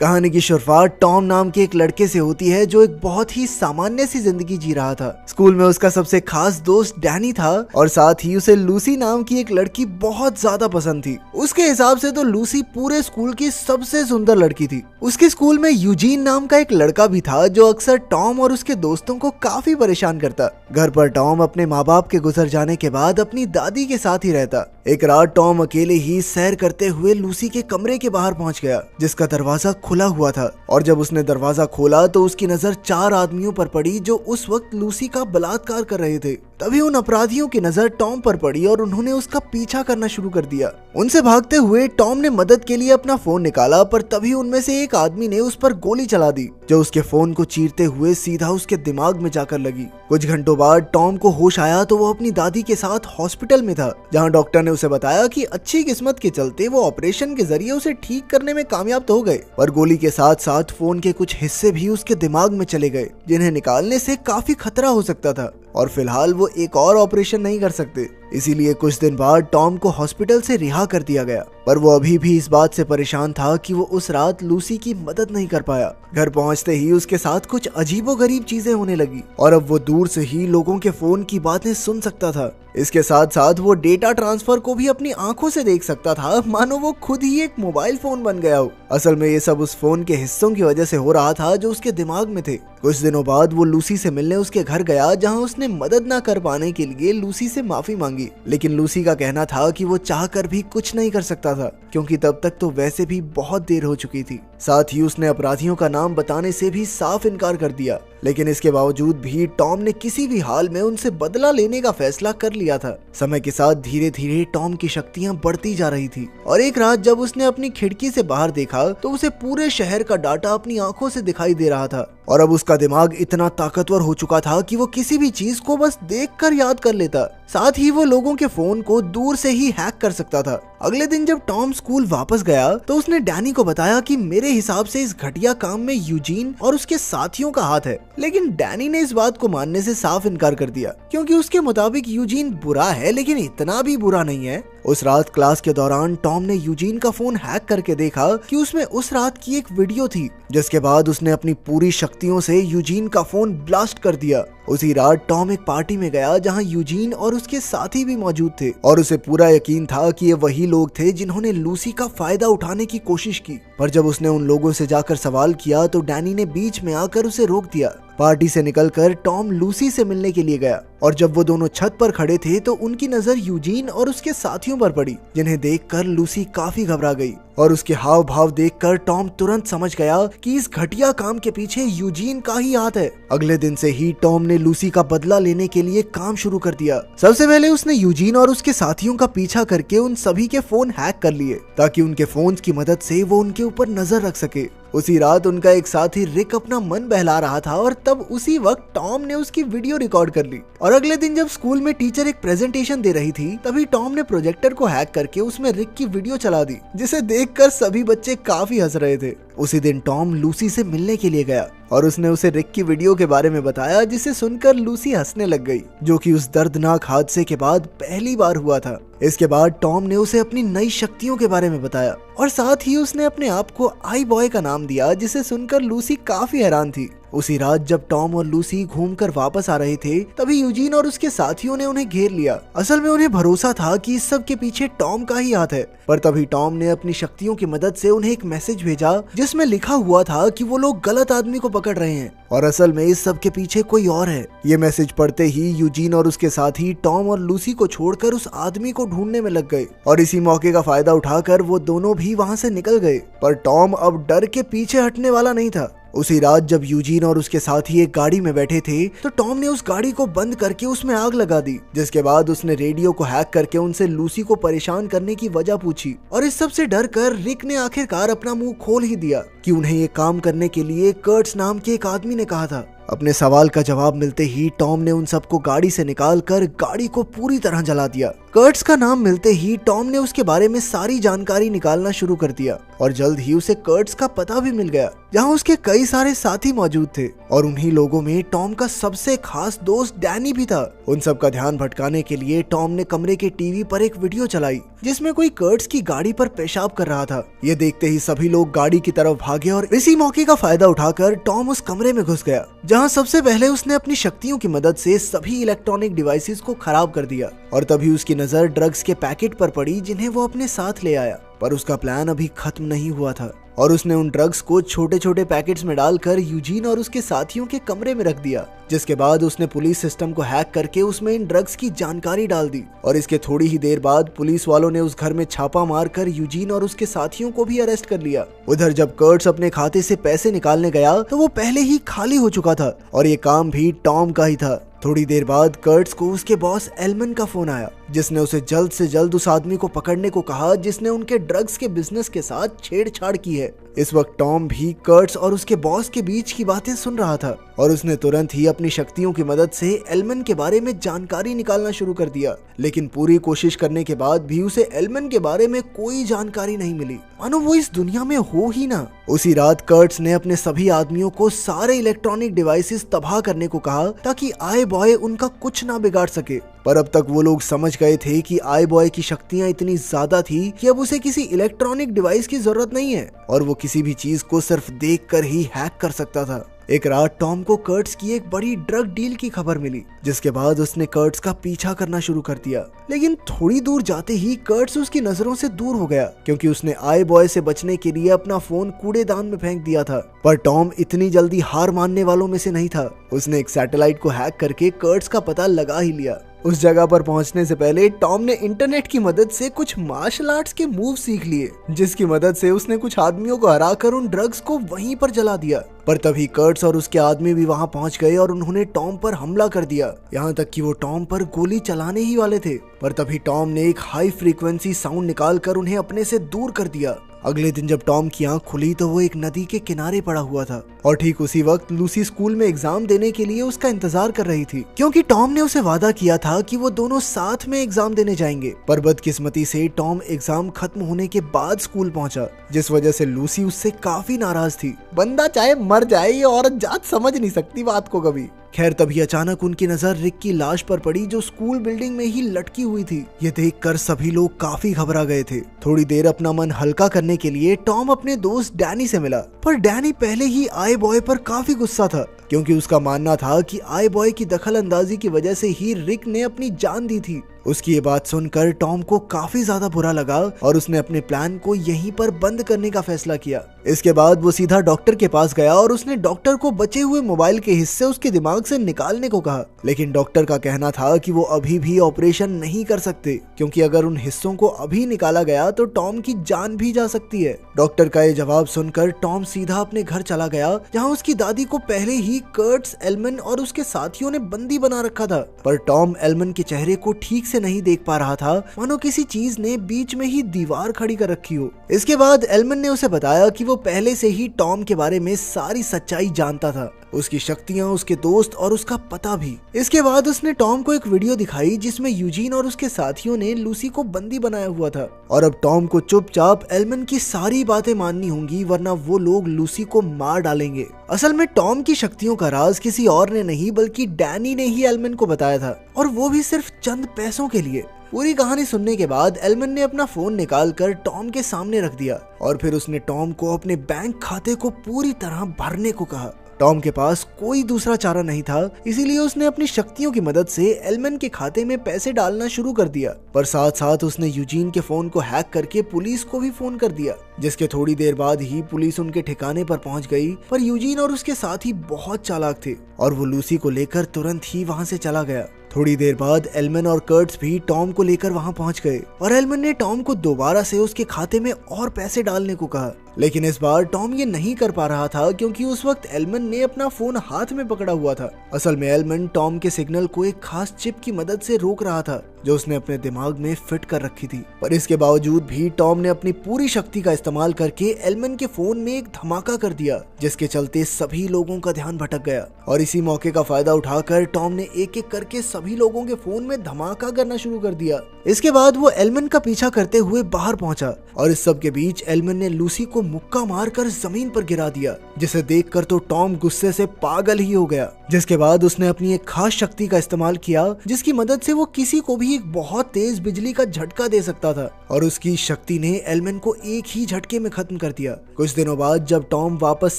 कहानी की शुरुआत टॉम नाम के एक लड़के से होती है जो एक बहुत ही सामान्य सी जिंदगी जी रहा था। स्कूल में उसका सबसे खास दोस्त डैनी था और साथ ही उसे लूसी नाम की एक लड़की बहुत ज्यादा पसंद थी। उसके हिसाब से तो लूसी पूरे स्कूल की सबसे सुंदर लड़की थी। उसके स्कूल में यूजीन नाम का एक लड़का भी था जो अक्सर टॉम और उसके दोस्तों को काफी परेशान करता। घर पर टॉम अपने माँ बाप के गुजर जाने के बाद अपनी दादी के साथ ही रहता। एक रात टॉम अकेले ही सैर करते हुए लूसी के कमरे के बाहर पहुंच गया जिसका दरवाजा खुला हुआ था और जब उसने दरवाजा खोला तो उसकी नजर 4 आदमियों पर पड़ी जो उस वक्त लूसी का बलात्कार कर रहे थे। तभी उन अपराधियों की नजर टॉम पर पड़ी और उन्होंने उसका पीछा करना शुरू कर दिया। उनसे भागते हुए टॉम ने मदद के लिए अपना फोन निकाला पर तभी उनमें से एक आदमी ने उस पर गोली चला दी जो उसके फोन को चीरते हुए सीधा उसके दिमाग में जाकर लगी। कुछ घंटों बाद टॉम को होश आया तो वो अपनी दादी के साथ हॉस्पिटल में था जहां डॉक्टर ने उसे बताया कि अच्छी किस्मत के चलते वो ऑपरेशन के जरिए उसे ठीक करने में कामयाब तो हो गए पर गोली के साथ साथ फोन के कुछ हिस्से भी उसके दिमाग में चले गए जिन्हें निकालने से काफी खतरा हो सकता था और फिलहाल वो एक और ऑपरेशन नहीं कर सकते। इसीलिए कुछ दिन बाद टॉम को हॉस्पिटल से रिहा कर दिया गया पर वो अभी भी इस बात से परेशान था कि वो उस रात लूसी की मदद नहीं कर पाया। घर पहुंचते ही उसके साथ कुछ अजीबोगरीब चीजें होने लगी और अब वो दूर से ही लोगों के फोन की बातें सुन सकता था। इसके साथ साथ वो डेटा ट्रांसफर को भी अपनी आंखों से देख सकता था मानो वो खुद ही एक मोबाइल फोन बन गया हो। असल में ये सब उस फोन के हिस्सों की वजह से हो रहा था जो उसके दिमाग में थे। कुछ दिनों बाद वो लूसी से मिलने उसके घर गया जहां उसने मदद न कर पाने के लिए लूसी से माफी मांगी लेकिन लूसी का कहना था कि वो चाहकर भी कुछ नहीं कर सकता था क्योंकि तब तक तो वैसे भी बहुत देर हो चुकी थी। साथ ही उसने अपराधियों का नाम बताने से भी साफ इनकार कर दिया लेकिन इसके बावजूद भी टॉम ने किसी भी हाल में उनसे बदला लेने का फैसला कर लिया था। समय के साथ धीरे धीरे टॉम की शक्तियां बढ़ती जा रही थी और एक रात जब उसने अपनी खिड़की से बाहर देखा तो उसे पूरे शहर का डाटा अपनी आंखों से दिखाई दे रहा था और अब उसका दिमाग इतना ताकतवर हो चुका था कि वो किसी भी चीज को बस देखकर याद कर लेता। साथ ही वो लोगों के फोन को दूर से ही हैक कर सकता था। अगले दिन जब टॉम स्कूल वापस गया तो उसने डैनी को बताया कि मेरे हिसाब से इस घटिया काम में यूजीन और उसके साथियों का हाथ है लेकिन डैनी ने इस बात को मानने से साफ इनकार कर दिया क्योंकि उसके मुताबिक यूजीन बुरा है लेकिन इतना भी बुरा नहीं है। उस रात क्लास के दौरान टॉम ने यूजीन का फोन हैक करके देखा कि उसमें उस रात की एक वीडियो थी जिसके बाद उसने अपनी पूरी शक्तियों से यूजीन का फोन ब्लास्ट कर दिया। उसी रात टॉम एक पार्टी में गया जहां यूजीन और उसके साथी भी मौजूद थे और उसे पूरा यकीन था कि ये वही लोग थे जिन्होंने लूसी का फायदा उठाने की कोशिश की पर जब उसने उन लोगों से जाकर सवाल किया तो डैनी ने बीच में आकर उसे रोक दिया। पार्टी से निकलकर टॉम लूसी से मिलने के लिए गया और जब वो दोनों छत पर खड़े थे तो उनकी नजर यूजीन और उसके साथियों पर पड़ी जिन्हें देखकर लूसी काफी घबरा गई और उसके हाव भाव देखकर टॉम तुरंत समझ गया कि इस घटिया काम के पीछे यूजीन का ही हाथ है। अगले दिन से ही टॉम ने लूसी का बदला लेने के लिए काम शुरू कर दिया। सबसे पहले उसने यूजीन और उसके साथियों का पीछा करके उन सभी के फोन हैक कर लिए ताकि उनके फोन्स की मदद से वो उनके ऊपर नजर रख सके। उसी रात उनका एक साथी रिक अपना मन बहला रहा था और तब उसी वक्त टॉम ने उसकी वीडियो रिकॉर्ड कर ली और अगले दिन जब स्कूल में टीचर एक प्रेजेंटेशन दे रही थी तभी टॉम ने प्रोजेक्टर को हैक करके उसमें रिक की वीडियो चला दी जिसे देखकर सभी बच्चे काफी हंस रहे थे। उसी दिन टॉम लूसी से मिलने के लिए गया और उसने उसे रिक की वीडियो के बारे में बताया जिसे सुनकर लूसी हंसने लग गई जो कि उस दर्दनाक हादसे के बाद पहली बार हुआ था। इसके बाद टॉम ने उसे अपनी नई शक्तियों के बारे में बताया और साथ ही उसने अपने आप को आई बॉय का नाम दिया जिसे सुनकर लूसी काफी हैरान थी। उसी रात जब टॉम और लूसी घूमकर वापस आ रहे थे तभी यूजीन और उसके साथियों ने उन्हें घेर लिया। असल में उन्हें भरोसा था कि इस सब के पीछे टॉम का ही हाथ है पर तभी टॉम ने अपनी शक्तियों की मदद से उन्हें एक मैसेज भेजा जिसमें लिखा हुआ था कि वो लोग गलत आदमी को पकड़ रहे हैं और असल में इस सब के पीछे कोई और है। ये मैसेज पढ़ते ही यूजीन और उसके साथी टॉम और लूसी को छोड़कर उस आदमी को ढूंढने में लग गए और इसी मौके का फायदा उठाकर वो दोनों भी वहाँ से निकल गए पर टॉम अब डर के पीछे हटने वाला नहीं था। उसी रात जब यूजीन और उसके साथी एक गाड़ी में बैठे थे तो टॉम ने उस गाड़ी को बंद करके उसमें आग लगा दी जिसके बाद उसने रेडियो को हैक करके उनसे लूसी को परेशान करने की वजह पूछी और इस सब से डर कर रिक ने आखिरकार अपना मुंह खोल ही दिया कि उन्हें ये काम करने के लिए कर्ट्स नाम के एक आदमी ने कहा था। अपने सवाल का जवाब मिलते ही टॉम ने उन सबको गाड़ी से निकालकर गाड़ी को पूरी तरह जला दिया। कर्ट्स का नाम मिलते ही टॉम ने उसके बारे में सारी जानकारी निकालना शुरू कर दिया और जल्द ही उसे कर्ट्स का पता भी मिल गया, जहां उसके कई सारे साथी मौजूद थे और उन्हीं लोगों में टॉम का सबसे खास दोस्त डैनी भी था। उन सब का ध्यान भटकाने के लिए टॉम ने कमरे के टीवी पर एक वीडियो चलाई जिसमें कोई कर्ट्स की गाड़ी पर पेशाब कर रहा था। ये देखते ही सभी लोग गाड़ी की तरफ भागे और इसी मौके का फायदा उठाकर टॉम उस कमरे में घुस गया, जहां सबसे पहले उसने अपनी शक्तियों की मदद से सभी इलेक्ट्रॉनिक डिवाइसेस को खराब कर दिया और तभी उसकी नजर ड्रग्स के पैकेट पर पड़ी जिन्हें वो अपने साथ ले आया। पर उसका प्लान अभी खत्म नहीं हुआ था और उसने उन ड्रग्स को छोटे छोटे पैकेट्स में डालकर यूजीन और उसके साथियों के कमरे में रख दिया, जिसके बाद उसने पुलिस सिस्टम को हैक करके उसमें इन ड्रग्स की जानकारी डाल दी और इसके थोड़ी ही देर बाद पुलिस वालों ने उस घर में छापा मारकर यूजीन और उसके साथियों को भी अरेस्ट कर लिया। उधर जब कर्ट्स अपने खाते से पैसे निकालने गया तो वो पहले ही खाली हो चुका था और ये काम भी टॉम का ही था। थोड़ी देर बाद कर्ट्स को उसके बॉस एल्मन का फोन आया, जिसने उसे जल्द से जल्द उस आदमी को पकड़ने को कहा जिसने उनके ड्रग्स के बिजनेस के साथ छेड़छाड़ की है। इस वक्त टॉम भी कर्ट्स और उसके बॉस के बीच की बातें सुन रहा था और उसने तुरंत ही अपनी शक्तियों की मदद से एल्मन के बारे में जानकारी निकालना शुरू कर दिया, लेकिन पूरी कोशिश करने के बाद भी उसे एल्मन के बारे में कोई जानकारी नहीं मिली, मानो वो इस दुनिया में हो ही ना। उसी रात कर्ट्स ने अपने सभी आदमियों को सारे इलेक्ट्रॉनिक डिवाइसेस तबाह करने को कहा ताकि आई बॉय उनका कुछ ना बिगाड़ सके। पर अब तक वो लोग समझ गए थे कि आई बॉय की शक्तियां इतनी ज्यादा थी कि अब उसे किसी इलेक्ट्रॉनिक डिवाइस की जरूरत नहीं है और वो किसी भी चीज को सिर्फ देखकर ही हैक कर सकता था। एक रात टॉम को कर्ट्स की एक बड़ी ड्रग डील की खबर मिली, जिसके बाद उसने कर्ट्स का पीछा करना शुरू कर दिया, लेकिन थोड़ी दूर जाते ही कर्ट्स उसकी नजरों से दूर हो गया क्योंकि उसने आई बॉय से बचने के लिए अपना फोन कूड़ेदान में फेंक दिया था। पर टॉम इतनी जल्दी हार मानने वालों में से नहीं था। उसने एक सैटेलाइट को हैक करके कर्ट्स का पता लगा ही लिया। उस जगह पर पहुंचने से पहले टॉम ने इंटरनेट की मदद से कुछ मार्शल आर्ट्स के मूव सीख लिए, जिसकी मदद से उसने कुछ आदमियों को हराकर उन ड्रग्स को वहीं पर जला दिया। पर तभी कर्ट्स और उसके आदमी भी वहां पहुंच गए और उन्होंने टॉम पर हमला कर दिया, यहाँ तक कि वो टॉम पर गोली चलाने ही वाले थे। पर तभी टॉम ने एक हाई फ्रीक्वेंसी साउंड निकालकर उन्हें अपने से दूर कर दिया। अगले दिन जब टॉम की आंख खुली तो वो एक नदी के किनारे पड़ा हुआ था और ठीक उसी वक्त लूसी स्कूल में एग्जाम देने के लिए उसका इंतजार कर रही थी, क्योंकि टॉम ने उसे वादा किया था कि वो दोनों साथ में एग्जाम देने जाएंगे। पर बदकिस्मती से टॉम एग्जाम खत्म होने के बाद स्कूल पहुंचा, जिस वजह से लूसी उससे काफी नाराज थी। बंदा चाहे मर जाए, ये औरत जात समझ नहीं सकती बात को कभी। खैर तभी अचानक उनकी नजर रिक की लाश पर पड़ी, जो स्कूल बिल्डिंग में ही लटकी हुई थी। ये देखकर सभी लोग काफी घबरा गए थे। थोड़ी देर अपना मन हल्का करने के लिए टॉम अपने दोस्त डैनी से मिला, पर डैनी पहले ही आई बॉय पर काफी गुस्सा था, क्योंकि उसका मानना था कि आई बॉय की दखल अंदाजी की वजह से ही रिक ने अपनी जान दी थी। उसकी ये बात सुनकर टॉम को काफी ज्यादा बुरा लगा और उसने अपने प्लान को यहीं पर बंद करने का फैसला किया। इसके बाद वो सीधा डॉक्टर के पास गया और उसने डॉक्टर को बचे हुए मोबाइल के हिस्से उसके दिमाग से निकालने को कहा, लेकिन डॉक्टर का कहना था कि वो अभी भी ऑपरेशन नहीं कर सकते, क्योंकि अगर उन हिस्सों को अभी निकाला गया तो टॉम की जान भी जा सकती है। डॉक्टर का ये जवाब सुनकर टॉम सीधा अपने घर चला गया, जहाँ उसकी दादी को पहले ही कर्ट्स, एल्मन और उसके साथियों ने बंदी बना रखा था। पर टॉम एल्मन के चेहरे को ठीक से नहीं देख पा रहा था, मानो किसी चीज ने बीच में ही दीवार खड़ी कर रखी हो। इसके बाद एल्मन ने उसे बताया कि वो पहले से ही टॉम के बारे में सारी सच्चाई जानता था, उसकी शक्तियां, उसके दोस्त और उसका पता भी। इसके बाद उसने टॉम को एक वीडियो दिखाई जिसमें यूजीन और उसके साथियों ने लूसी को बंदी बनाया हुआ था और अब टॉम को चुपचाप एल्मन की सारी बातें माननी होंगी, वरना वो लोग लूसी को मार डालेंगे। असल में टॉम की शक्तियों का राज किसी और ने नहीं बल्कि डैनी ने ही एल्मन को बताया था, और वो भी सिर्फ चंद पैसों के लिए। पूरी कहानी सुनने के बाद एल्मन ने अपना फोन निकालकर टॉम के सामने रख दिया और फिर उसने टॉम को अपने बैंक खाते को पूरी तरह भरने को कहा। टॉम के पास कोई दूसरा चारा नहीं था, इसीलिए उसने अपनी शक्तियों की मदद से एल्मन के खाते में पैसे डालना शुरू कर दिया। पर साथ साथ उसने यूजीन के फोन को हैक करके पुलिस को भी फोन कर दिया, जिसके थोड़ी देर बाद ही पुलिस उनके ठिकाने पर पहुंच गई। पर यूजीन और उसके साथी बहुत चालाक थे और वो लूसी को लेकर तुरंत ही वहां से चला गया। थोड़ी देर बाद एल्मन और कर्ट्स भी टॉम को लेकर वहां पहुंच गए और एल्मन ने टॉम को दोबारा से उसके खाते में और पैसे डालने को कहा, लेकिन इस बार टॉम ये नहीं कर पा रहा था क्योंकि उस वक्त एलमंड ने अपना फोन हाथ में पकड़ा हुआ था। असल में एलमंड टॉम के सिग्नल को एक खास चिप की मदद से रोक रहा था जो उसने अपने दिमाग में फिट कर रखी थी। पर इसके बावजूद भी टॉम ने अपनी पूरी शक्ति का इस्तेमाल करके एलमंड के फोन में एक धमाका कर दिया, जिसके चलते सभी लोगों का ध्यान भटक गया। और इसी मौके का फायदा उठाकर टॉम ने एक एक करके सभी लोगों के फोन में धमाका करना शुरू कर दिया। इसके बाद वो एलमंड का पीछा करते हुए बाहर पहुंचा और इस सब के बीच एलमंड ने लूसी को मुक्का मारकर जमीन पर गिरा दिया, जिसे देखकर तो टॉम गुस्से से पागल ही हो गया। जिसके बाद उसने अपनी एक खास शक्ति का इस्तेमाल किया जिसकी मदद से वो किसी को भी एक बहुत तेज बिजली का झटका दे सकता था, और उसकी शक्ति ने एलमंड को एक ही झटके में खत्म कर दिया। कुछ दिनों बाद जब टॉम वापस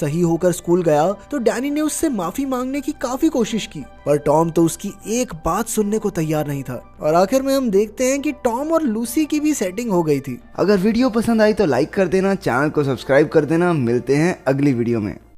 सही होकर स्कूल गया तो डैनी ने उससे माफी मांगने की काफी कोशिश की, पर टॉम तो उसकी एक बात सुनने को तैयार नहीं था। और आखिर में हम देखते हैं कि टॉम और लूसी की भी सेटिंग हो गई थी। अगर वीडियो पसंद आई तो लाइक कर देना, चैनल को सब्सक्राइब कर देना। मिलते हैं अगली वीडियो में।